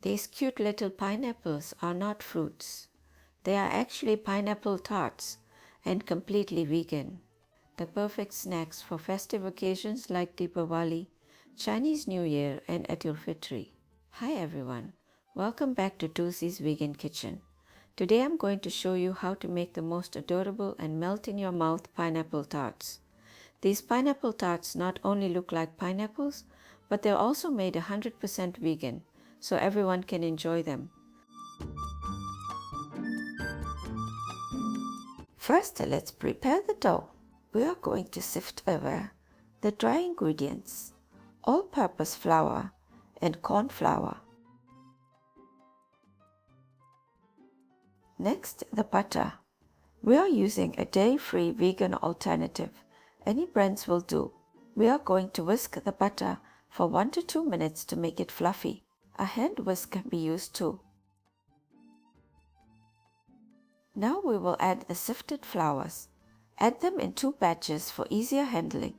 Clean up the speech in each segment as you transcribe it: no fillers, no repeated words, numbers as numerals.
These cute little pineapples are not fruits. They are actually pineapple tarts and completely vegan. The perfect snacks for festive occasions like Deepavali, Chinese New Year and Fitri. Hi everyone, welcome back to Tusi's Vegan Kitchen. Today I'm going to show you how to make the most adorable and melt in your mouth pineapple tarts. These pineapple tarts not only look like pineapples, but they're also made 100% vegan, so everyone can enjoy them. First, let's prepare the dough. We are going to sift over the dry ingredients, all-purpose flour and corn flour. Next, the butter. We are using a dairy-free vegan alternative. Any brands will do. We are going to whisk the butter for 1 to 2 minutes to make it fluffy. A hand whisk can be used too. Now we will add the sifted flours. Add them in 2 batches for easier handling.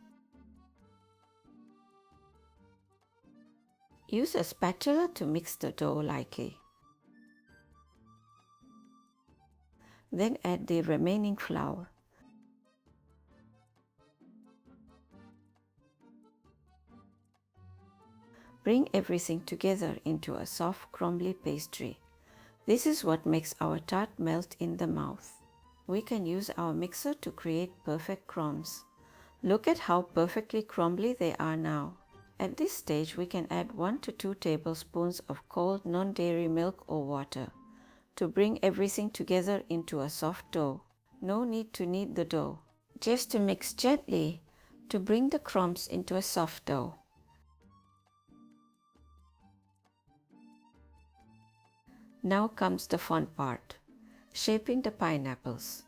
Use a spatula to mix the dough lightly. Then add the remaining flour. Bring everything together into a soft, crumbly pastry. This is what makes our tart melt in the mouth. We can use our mixer to create perfect crumbs. Look at how perfectly crumbly they are now. At this stage, we can add 1 to 2 tablespoons of cold non-dairy milk or water to bring everything together into a soft dough. No need to knead the dough, just to mix gently to bring the crumbs into a soft dough. Now comes the fun part, shaping the pineapples.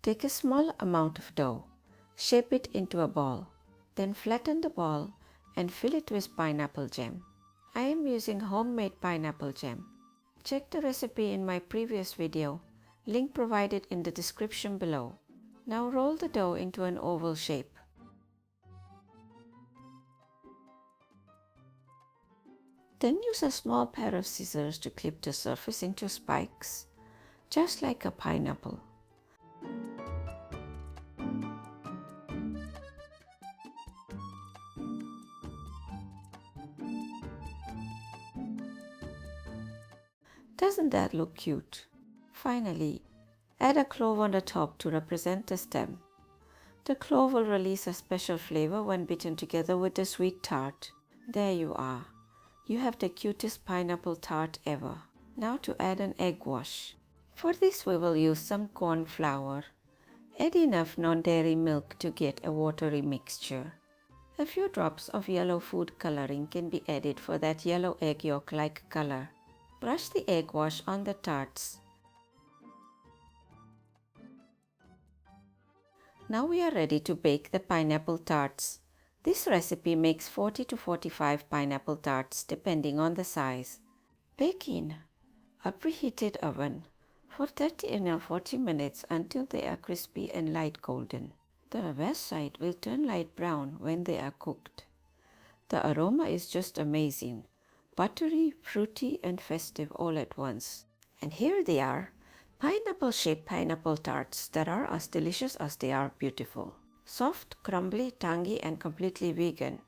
Take a small amount of dough, shape it into a ball, then flatten the ball and fill it with pineapple jam. I am using homemade pineapple jam. Check the recipe in my previous video, link provided in the description below. Now roll the dough into an oval shape. Then use a small pair of scissors to clip the surface into spikes, just like a pineapple. Doesn't that look cute? Finally, add a clove on the top to represent the stem. The clove will release a special flavor when bitten together with the sweet tart. There you are. You have the cutest pineapple tart ever. Now to add an egg wash. For this we will use some corn flour. Add enough non-dairy milk to get a watery mixture. A few drops of yellow food coloring can be added for that yellow egg yolk-like color. Brush the egg wash on the tarts. Now we are ready to bake the pineapple tarts. This recipe makes 40 to 45 pineapple tarts depending on the size. Bake in a preheated oven for 30 or 40 minutes until they are crispy and light golden. The west side will turn light brown when they are cooked. The aroma is just amazing. Buttery, fruity and festive all at once. And here they are, pineapple-shaped pineapple tarts that are as delicious as they are beautiful. Soft, crumbly, tangy and completely vegan.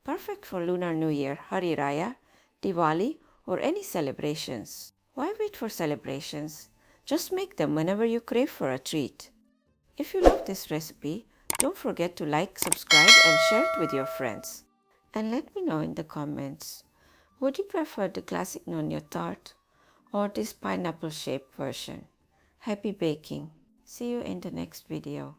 Perfect for Lunar New Year, Hari Raya, Diwali or any celebrations. Why wait for celebrations? Just make them whenever you crave for a treat. If you love this recipe, don't forget to like, subscribe and share it with your friends. And let me know in the comments, would you prefer the classic Nonya tart or this pineapple shaped version? Happy baking! See you in the next video.